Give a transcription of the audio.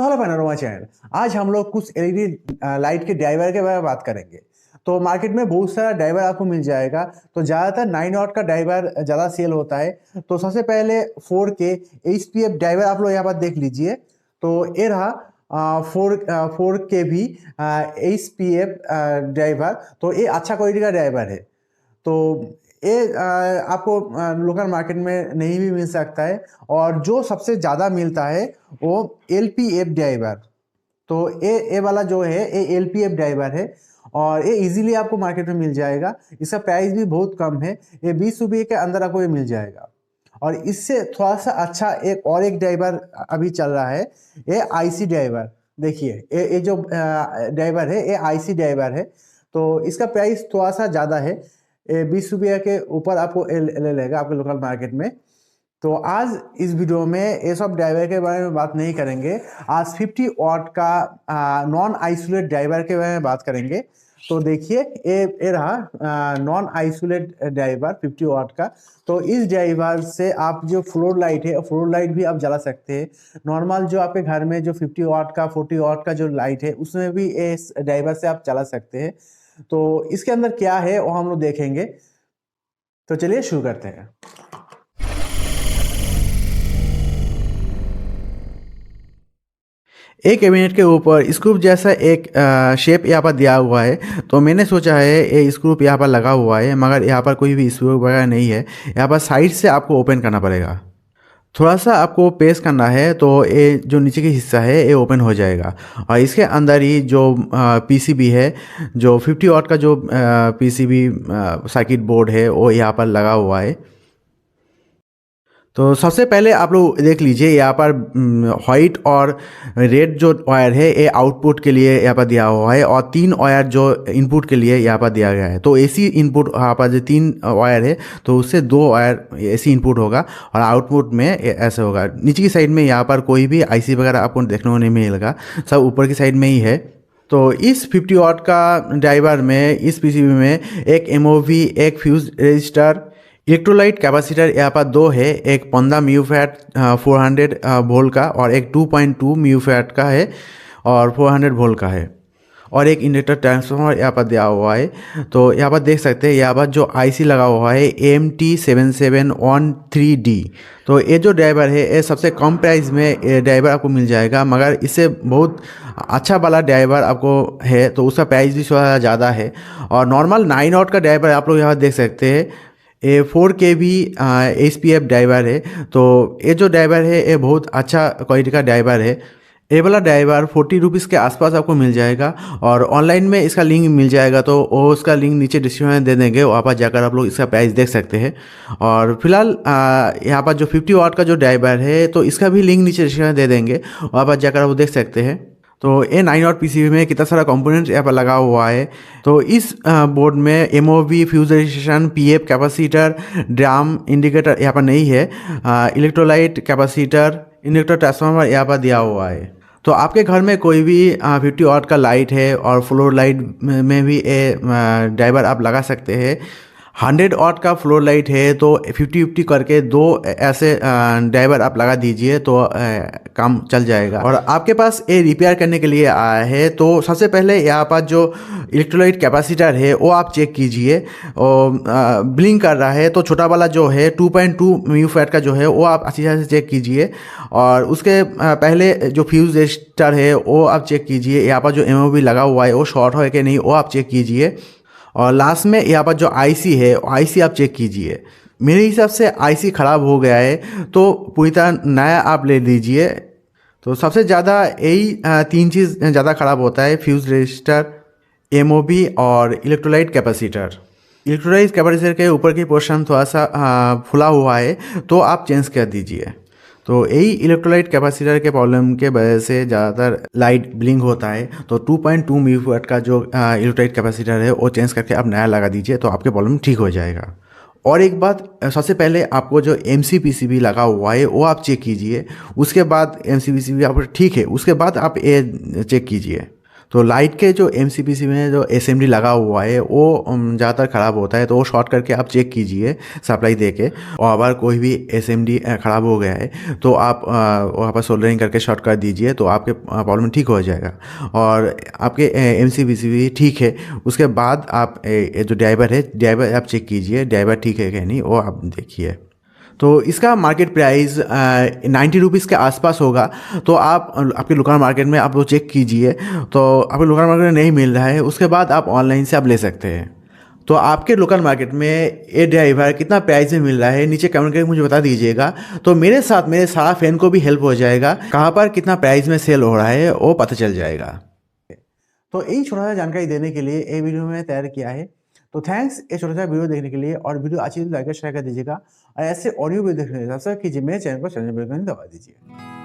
तो hello panorama channel. आज हम लोग कुछ एलईडी लाइट के ड्राइवर के बारे में बात करेंगे। तो मार्केट में बहुत सारा ड्राइवर आपको मिल जाएगा। तो ज़्यादातर 9 वॉट का ड्राइवर ज़्यादा सेल होता है। तो सबसे पहले 4K HPF ड्राइवर आप लोग यहाँ पर देख लीजिए। तो ये रहा 4K भी HPF ड्राइवर। तो ये अच्छा क्वालिटी का ड्राइवर है। तो ये आपको लोकल मार्केट में नहीं भी मिल सकता है। और जो सबसे ज़्यादा मिलता है वो LPF ड्राइवर। तो ये वाला जो है ये LPF ड्राइवर है और ये इजीली आपको मार्केट में मिल जाएगा। इसका प्राइस भी बहुत कम है, ये 20 रुपये के अंदर आपको ये मिल जाएगा। और इससे थोड़ा सा अच्छा एक ड्राइवर अभी चल रहा है, ये IC ड्राइवर। देखिए ये जो ड्राइवर है ये IC ड्राइवर है। तो इसका प्राइस थोड़ा सा ज़्यादा है, 20 रुपये के ऊपर आपको ले लेगा आपके लोकल मार्केट में। तो आज इस वीडियो में ये सब ड्राइवर के बारे में बात नहीं करेंगे। आज 50 वॉट का नॉन आइसोलेट ड्राइवर के बारे में बात करेंगे। तो देखिए ये रहा नॉन आइसोलेट ड्राइवर 50 वॉट का। तो इस ड्राइवर से आप जो फ्लोर लाइट है, फ्लोर लाइट भी आप जला सकते हैं। नॉर्मल जो आपके घर में जो 50 वॉट का 40 वॉट का जो लाइट है उसमें भी इस ड्राइवर से आप चला सकते हैं। तो इसके अंदर क्या है वो हम लोग देखेंगे। तो चलिए शुरू करते हैं। एक कैबिनेट के ऊपर स्क्रूप जैसा एक शेप यहाँ पर दिया हुआ है। तो मैंने सोचा है ये स्क्रूप यहाँ पर लगा हुआ है, मगर यहाँ पर कोई भी स्क्रूप वगैरह नहीं है। यहाँ पर साइड से आपको ओपन करना पड़ेगा। थोड़ा सा आपको प्रेस करना है तो ये जो नीचे की हिस्सा है ये ओपन हो जाएगा। और इसके अंदर ही जो PCB है, जो 50 वॉट का जो PCB सर्किट बोर्ड है वो यहाँ पर लगा हुआ है। तो सबसे पहले आप लोग देख लीजिए यहाँ पर वाइट और रेड जो वायर है ये आउटपुट के लिए यहाँ पर दिया हुआ है और 3 वायर जो इनपुट के लिए यहाँ पर दिया गया है। तो AC इनपुट यहाँ पर जो 3 वायर है तो उससे 2 वायर AC इनपुट होगा और आउटपुट में ऐसे होगा। नीचे की साइड में यहाँ पर कोई भी IC वगैरह आपको देखने को नहीं मिलेगा, सब ऊपर की साइड में ही है। तो इस 50 वॉट का ड्राइवर में इस PCB में एक MOV, एक फ्यूज रजिस्टर, इलेक्ट्रोलाइट कैपेसिटर यहाँ पर 2 है, एक 15 म्यूफैट 400 वोल्ट का और एक 2.2 म्यूफैट का है और 400 वोल्ट का है, और एक इंडक्टर ट्रांसफार्मर यहाँ पर दिया हुआ है। तो यहाँ पर देख सकते हैं यहाँ पर जो IC लगा हुआ है MT7713D। तो ये जो ड्राइवर है ये सबसे कम प्राइस में ड्राइवर आपको मिल जाएगा, मगर इससे बहुत अच्छा वाला ड्राइवर आपको है तो उसका प्राइस भी थोड़ा ज़्यादा है। और नॉर्मल 9 वॉट का ड्राइवर आप लोग यहाँ देख सकते हैं, ये 4K भी HPF ड्राइवर है। तो ये जो ड्राइवर है ये बहुत अच्छा क्वालिटी का ड्राइवर है। ये वाला ड्राइवर 40 रुपीज़ के आसपास आपको मिल जाएगा और ऑनलाइन में इसका लिंक मिल जाएगा। तो वो उसका लिंक नीचे डिस्क्रिप्शन में दे देंगे, वहाँ पर जाकर आप लोग इसका प्राइस देख सकते हैं। और फिलहाल यहाँ पर जो 50 वॉट का जो ड्राइवर है तो इसका भी लिंक नीचे डिस्क्रिप्शन में दे देंगे, वहाँ पर जाकर आप देख सकते हैं। तो ये 9 वॉट PCB में कितना सारा कंपोनेंट्स यहाँ पर लगा हुआ है। तो इस बोर्ड में MOV, fuse registration, PF capacitor, drum indicator यहाँ पर नहीं है, इलेक्ट्रोलाइट कैपेसिटर, इंडक्टर ट्रांसफार्मर यहाँ पर दिया हुआ है। तो आपके घर में कोई भी 50 वॉट का लाइट है और फ्लोर लाइट में भी ये ड्राइवर आप लगा सकते हैं। 100 वॉट का फ्लोर लाइट है तो 50-50 करके 2 ऐसे ड्राइवर आप लगा दीजिए तो काम चल जाएगा। और आपके पास ये रिपेयर करने के लिए आया है तो सबसे पहले यहाँ पर जो इलेक्ट्रोलाइट कैपेसिटर है वो आप चेक कीजिए, और ब्लिंक कर रहा है तो छोटा वाला जो है 2.2 म्यूफैट का जो है वो आप अच्छी तरह से चेक कीजिए। और उसके पहले जो फ्यूज रजिस्टर है वो आप चेक कीजिए, यहाँ पर जो MOV लगा हुआ है वो शॉर्ट है कि नहीं वो आप चेक कीजिए। और लास्ट में यहाँ पर जो IC है IC आप चेक कीजिए। मेरे हिसाब से IC ख़राब हो गया है तो पूरी तरह नया आप ले लीजिए। तो सबसे ज़्यादा यही 3 चीज़ ज़्यादा ख़राब होता है, फ्यूज रजिस्टर, MOV और इलेक्ट्रोलाइट कैपेसिटर। इलेक्ट्रोलाइट कैपेसिटर के ऊपर की पोर्शन थोड़ा सा फुला हुआ है तो आप चेंज कर दीजिए। तो यही इलेक्ट्रोलाइट कैपेसिटर के प्रॉब्लम के वजह से ज़्यादातर लाइट ब्लिंक होता है। तो 2.2 म्यूफैट का जो इलेक्ट्रोलाइट कैपेसिटर है वो चेंज करके आप नया लगा दीजिए तो आपके प्रॉब्लम ठीक हो जाएगा। और एक बात, सबसे पहले आपको जो MCPCB लगा हुआ है वो आप चेक कीजिए, उसके बाद MCPCB आप ठीक है उसके बाद आप ये चेक कीजिए। तो लाइट के जो एमसीबीसी में जो एसएमडी लगा हुआ है वो ज़्यादातर ख़राब होता है, तो वो शॉर्ट करके आप चेक कीजिए सप्लाई दे के। और अगर कोई भी एसएमडी ख़राब हो गया है तो आप वहाँ पर सोल्डरिंग करके शॉर्ट कर दीजिए, तो आपके प्रॉब्लम ठीक हो जाएगा और आपके एमसीबीसी भी ठीक है। उसके बाद आप जो ड्राइवर आप चेक कीजिए, ड्राइवर ठीक है कि नहीं वो आप देखिए। तो इसका मार्केट प्राइस 90 रुपीज़ के आसपास होगा। तो आप आपके लोकल मार्केट में आप वो चेक कीजिए, तो आपके लोकल मार्केट में नहीं मिल रहा है उसके बाद आप ऑनलाइन से आप ले सकते हैं। तो आपके लोकल मार्केट में ये ड्राइवर कितना प्राइस में मिल रहा है नीचे कमेंट करके मुझे बता दीजिएगा, तो मेरे साथ मेरे सारा फैन को भी हेल्प हो जाएगा, कहाँ पर कितना प्राइस में सेल हो रहा है वो पता चल जाएगा। तो यही छोटा सा जानकारी देने के लिए ये वीडियो मैंने तैयार किया है। तो थैंक्स ये छोटा सा वीडियो देखने के लिए, और वीडियो अच्छी लगी लाइक शेयर कर दीजिएगा, और ऐसे ऑडियो वीडियो देखने के लिए सब्सक्राइब कीजिए मेरे चैनल को, चैनल बेल आइकन दबा दीजिए।